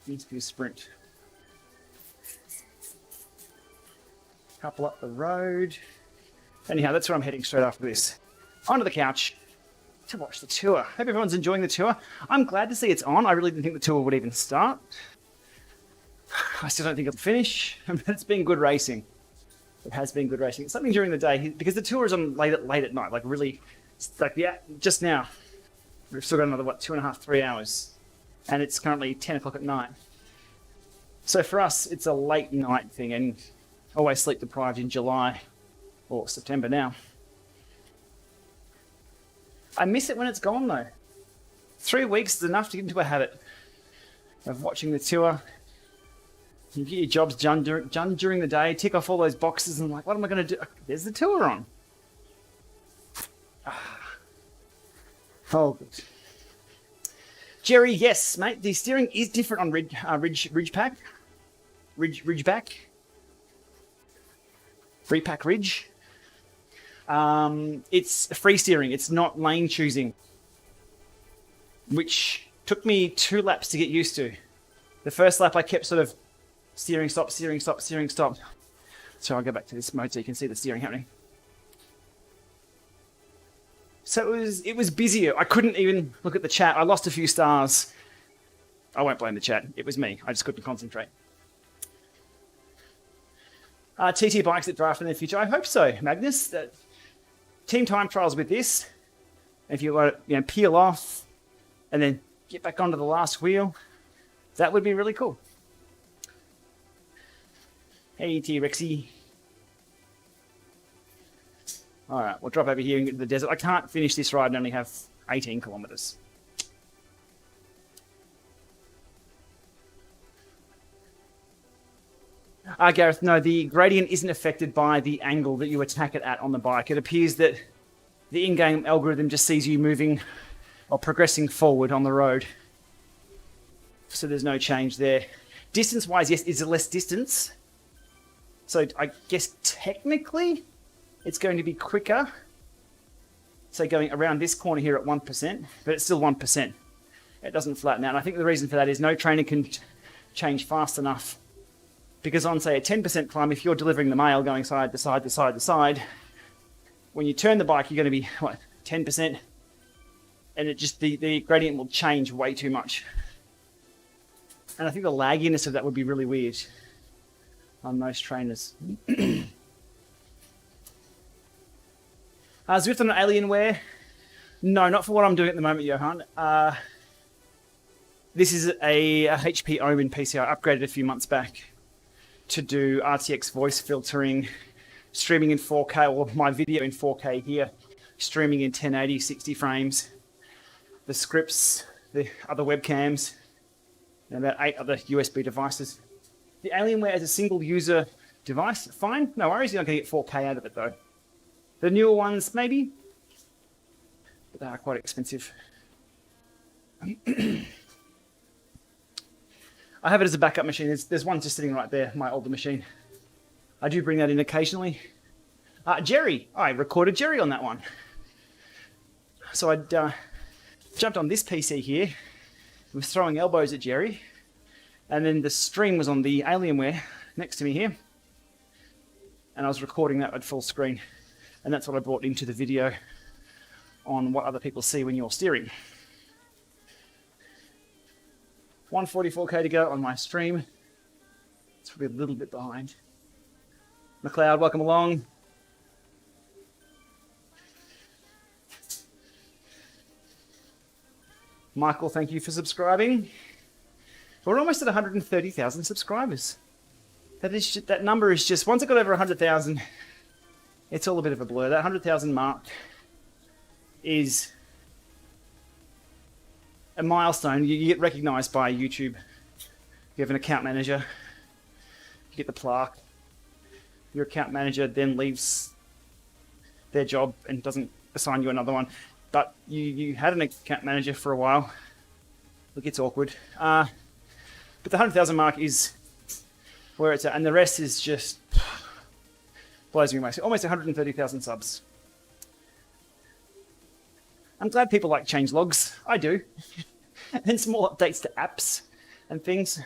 Needs to be a sprint. Couple up the road. Anyhow, that's where I'm heading straight after this. Onto the couch to watch the tour. Hope everyone's enjoying the tour. I'm glad to see it's on. I really didn't think the tour would even start. I still don't think it'll finish, but it's been good racing. It has been good racing. It's something during the day, because the tour is on late at night, like really, like just now. We've still got another, 2.5, 3 hours. And it's currently 10 o'clock at night. So for us, it's a late night thing, and always sleep deprived in July or September now. I miss it when it's gone though. 3 weeks is enough to get into a habit of watching the tour. You get your jobs done during the day, tick off all those boxes, and like, what am I going to do? There's the tour on. Oh, good. Jerry, yes, mate. The steering is different on Ridgeback. Repack Ridge. It's free steering. It's not lane choosing, which took me 2 laps to get used to. The first lap I kept sort of steering, stop. So I'll go back to this mode so you can see the steering happening. So it was busier. I couldn't even look at the chat. I lost a few stars. I won't blame the chat. It was me. I just couldn't concentrate. TT bikes that draft in the future. I hope so, Magnus. Team time trials with this. If you want to peel off and then get back onto the last wheel, that would be really cool. Hey, T-Rexy. All right, we'll drop over here and get to the desert. I can't finish this ride and only have 18 kilometers. Gareth, no, the gradient isn't affected by the angle that you attack it at on the bike. It appears that the in-game algorithm just sees you moving or progressing forward on the road. So there's no change there. Distance-wise, yes, is it less distance? So I guess technically it's going to be quicker. So going around this corner here at 1%, but it's still 1%. It doesn't flatten out. And I think the reason for that is no trainer can change fast enough. Because on, say, a 10% climb, if you're delivering the mail going side to side to side to side, when you turn the bike, you're going to be, 10%? And it just, the gradient will change way too much. And I think the lagginess of that would be really weird on most trainers. Zwift on Alienware? No, not for what I'm doing at the moment, Johan. This is a HP Omen PC I upgraded a few months back to do RTX voice filtering, streaming in 4K, or my video in 4K here, streaming in 1080, 60 frames, the scripts, the other webcams, and about 8 other USB devices. The Alienware as a single user device, fine, no worries, you're not going to get 4K out of it though. The newer ones, maybe, but they are quite expensive. I have it as a backup machine. There's one just sitting right there, my older machine. I do bring that in occasionally. Jerry, I recorded Jerry on that one. So I jumped on this PC here, was throwing elbows at Jerry, and then the stream was on the Alienware next to me here, and I was recording that at full screen, and that's what I brought into the video on what other people see when you're steering. 144k to go on my stream. It's probably a little bit behind. McLeod, welcome along. Michael, thank you for subscribing. We're almost at 130,000 subscribers. That number is just, once it got over 100,000, it's all a bit of a blur. That 100,000 mark is a milestone. You get recognized by YouTube. You have an account manager. You get the plaque. Your account manager then leaves their job and doesn't assign you another one. But you had an account manager for a while. Look, it's awkward. But the 100,000 mark is where it's at, and the rest is just blows me away. So almost 130,000 subs. I'm glad people like change logs. I do. And small updates to apps and things.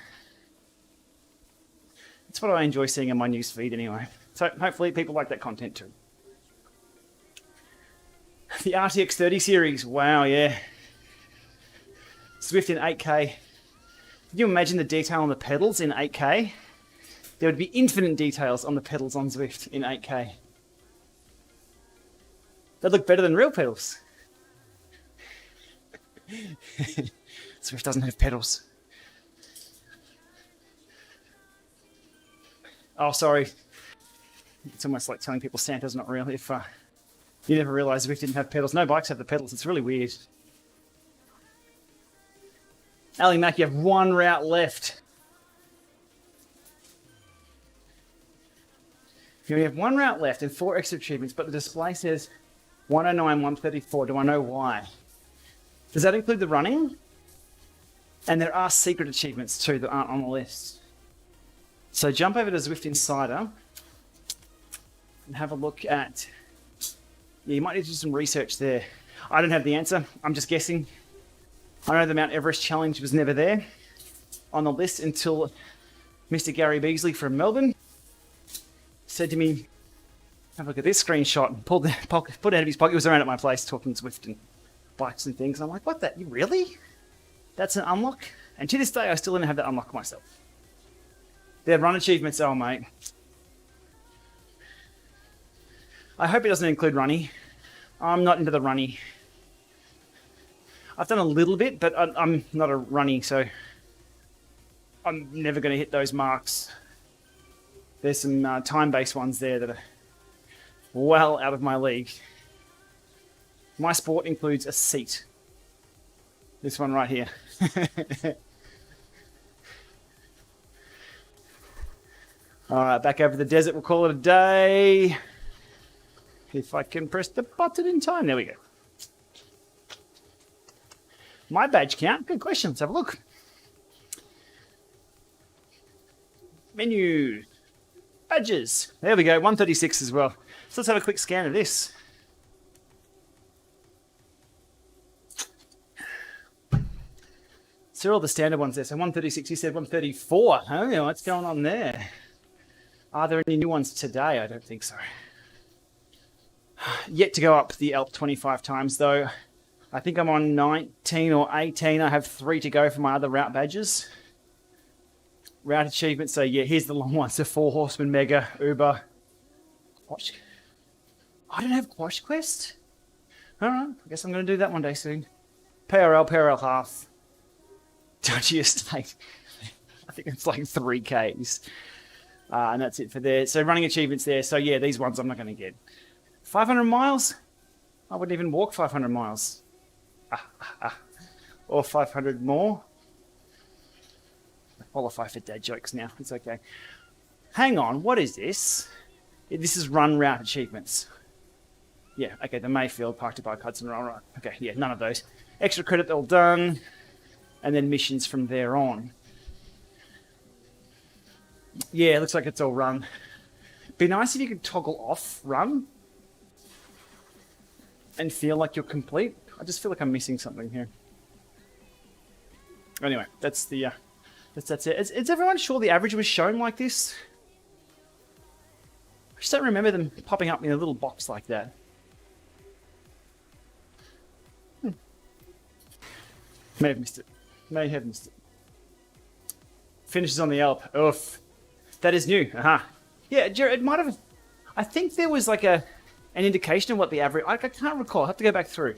It's what I enjoy seeing in my news feed anyway. So hopefully people like that content too. The RTX 30 series, wow, yeah. Zwift in 8K. Can you imagine the detail on the pedals in 8K? There would be infinite details on the pedals on Zwift in 8K. They'd look better than real pedals. Zwift doesn't have pedals. Oh, sorry. It's almost like telling people Santa's not real if you never realised Zwift didn't have pedals. No bikes have the pedals. It's really weird. Ali Mack, you have one route left. You have one route left and 4 extra achievements, but the display says 109, 134. Do I know why? Does that include the running? And there are secret achievements too that aren't on the list. So jump over to Zwift Insider and have a look at... Yeah, you might need to do some research there. I don't have the answer. I'm just guessing. I know the Mount Everest Challenge was never there on the list until Mr. Gary Beasley from Melbourne said to me, have a look at this screenshot, and put it out of his pocket. He was around at my place talking Zwift and bikes and things. I'm like, what that? You really? That's an unlock? And to this day, I still don't have that unlock myself. Their run achievements, oh mate. I hope it doesn't include runny. I'm not into the runny. I've done a little bit, but I'm not a runny, so I'm never going to hit those marks. There's some time-based ones there that are well out of my league. My sport includes a seat. This one right here. All right, back over the desert. We'll call it a day. If I can press the button in time. There we go. My badge count. Good question. Let's have a look. Menu. Badges. There we go. 136 as well. So let's have a quick scan of this. So all the standard ones there. So 136, you said 134. Oh, what's going on there? Are there any new ones today? I don't think so. Yet to go up the Alp 25 times though. I think I'm on 19 or 18. I have 3 to go for my other route badges. Route achievements. So yeah, here's the long ones. The 4 Horsemen Mega, Uber. Quash. I don't have Quash Quest? Alright, I guess I'm going to do that one day soon. PRL half. Dodgy Estate. I think it's like 3Ks. And that's it for there. So running achievements there. So yeah, these ones I'm not going to get. 500 miles? I wouldn't even walk 500 miles. Or 500 more. I qualify for dad jokes now. It's okay. Hang on, what is this? This is run route achievements. Yeah, okay, the Mayfield, Park to Bike, Hudson, right. Okay, yeah, none of those. Extra credit, all done. And then missions from there on. Yeah, it looks like it's all run. Be nice if you could toggle off run and feel like you're complete. I just feel like I'm missing something here. Anyway, that's the that's it. Is everyone sure the average was shown like this? I just don't remember them popping up in a little box like that. May have missed it. May have missed it. Finishes on the Alp. Oof. That is new. Aha. Yeah, Jared, it might have... I think there was like an indication of what the average... I can't recall. I have to go back through.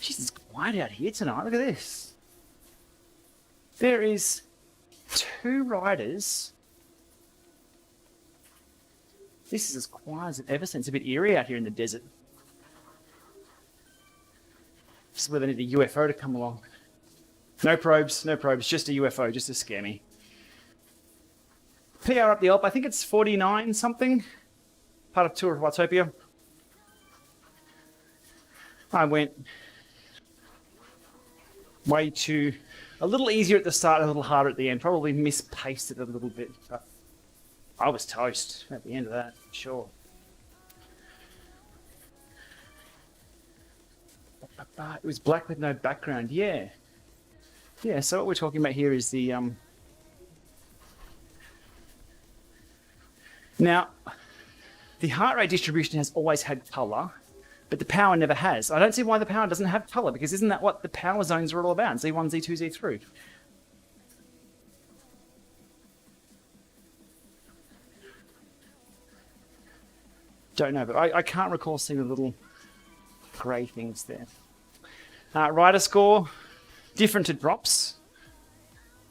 Jeez, it's quiet out here tonight. Look at this. There is 2 riders. This is as quiet as it ever since. It's a bit eerie out here in the desert. This is where they need a UFO to come along. No probes, just a UFO, just to scare me. PR up the Alp, I think it's 49 something. Part of Tour of Watopia. I went way too... a little easier at the start, a little harder at the end. Probably mispaced it a little bit, but I was toast at the end of that, for sure. It was black with no background, yeah. Yeah, so what we're talking about here is the... Now, the heart rate distribution has always had colour, but the power never has. I don't see why the power doesn't have colour, because isn't that what the power zones are all about? Z1, Z2, Z3. Don't know, but I can't recall seeing the little grey things there. Rider score, different to drops.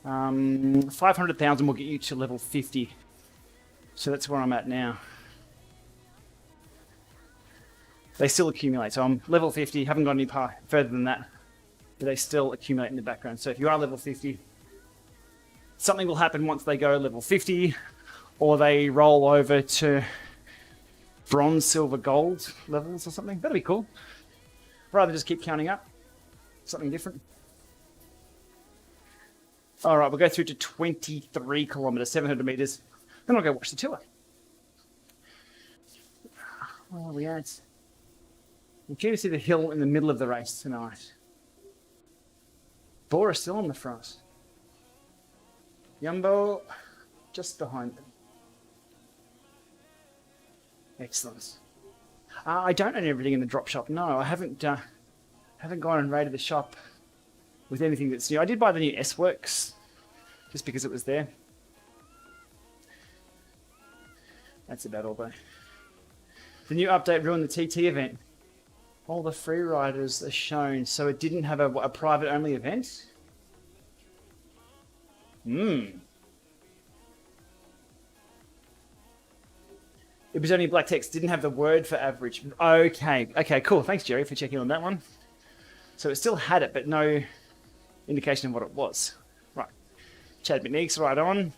500,000 will get you to level 50. So that's where I'm at now. They still accumulate. So I'm level 50, haven't gone any further than that. But they still accumulate in the background. So if you are level 50, something will happen once they go level 50, or they roll over to bronze, silver, gold levels or something. That'd be cool. Rather just keep counting up. Something different. All right, we'll go through to 23 kilometers, 700 meters. Then I'll go watch the tour. Where are we at? I'm keen to see the hill in the middle of the race tonight. Bora still on the front. Jumbo just behind them. Excellent. I don't own everything in the drop shop. No, I haven't gone and raided the shop with anything that's new. I did buy the new S-Works just because it was there. That's about all though. The new update ruined the TT event. All the free riders are shown, so it didn't have a private only event? It was only black text, didn't have the word for average. Okay, cool. Thanks, Jerry, for checking on that one. So it still had it, but no indication of what it was. Right. Chad McNeek's right on.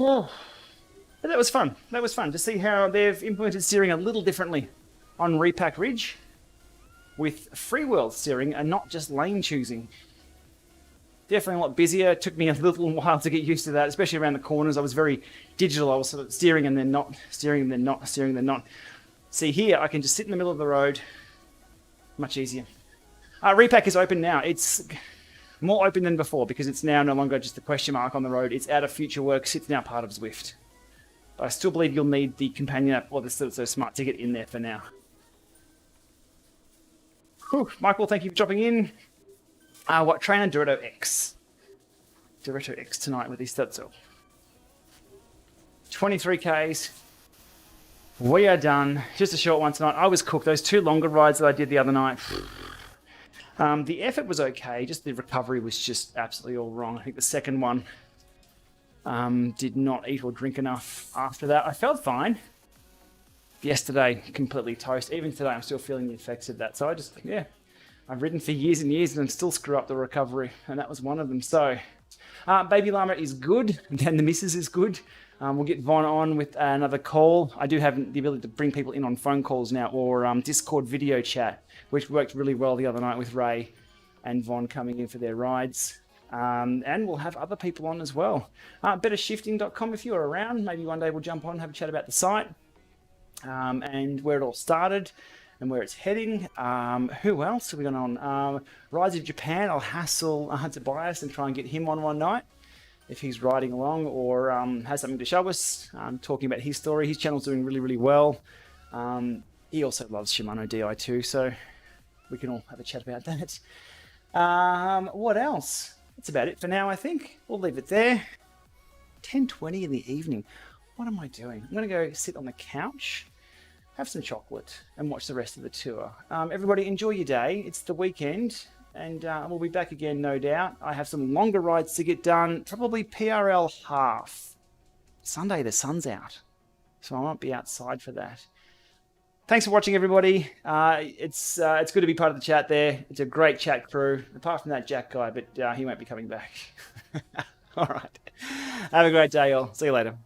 Oh, but that was fun. That was fun to see how they've implemented steering a little differently on Repack Ridge with free world steering and not just lane choosing. Definitely a lot busier. It took me a little while to get used to that, especially around the corners. I was very digital. I was sort of steering and then not, steering and then not, steering and then not. See here, I can just sit in the middle of the road. Much easier. Repack is open now. It's more open than before because it's now no longer just a question mark on the road. It's out of future works. It's now part of Zwift. But I still believe you'll need the companion app or the STERZO Smart to get in there for now. Whew. Michael, thank you for dropping in. What trainer? Dorito X. Dorito X tonight with the STERZO. 23 Ks. We are done. Just a short one tonight. I was cooked. Those 2 longer rides that I did the other night. The effort was okay. Just the recovery was just absolutely all wrong. I think the second one did not eat or drink enough after that. I felt fine. Yesterday, completely toast. Even today, I'm still feeling the effects of that. So I just, yeah. I've ridden for years and years and still screw up the recovery, and that was one of them. So, Baby Llama is good, and the missus is good. We'll get Von on with another call. I do have the ability to bring people in on phone calls now, or Discord video chat, which worked really well the other night with Ray and Von coming in for their rides. And we'll have other people on as well. Bettershifting.com if you're around. Maybe one day we'll jump on and have a chat about the site and where it all started and where it's heading. Who else have we got on? Rides in Japan. I'll hassle Tobias and try and get him on one night if he's riding along or has something to show us, talking about his story. His channel's doing really, really well. He also loves Shimano Di2, so we can all have a chat about that. What else? That's about it for now, I think. We'll leave it there. 10:20 in the evening. What am I doing? I'm going to go sit on the couch, have some chocolate, and watch the rest of the tour. Everybody, enjoy your day. It's the weekend. And we'll be back again, no doubt. I have some longer rides to get done, probably PRL half. Sunday, the sun's out, so I won't be outside for that. Thanks for watching, everybody. It's good to be part of the chat there. It's a great chat crew, apart from that Jack guy, but he won't be coming back. All right. Have a great day, y'all. See you later.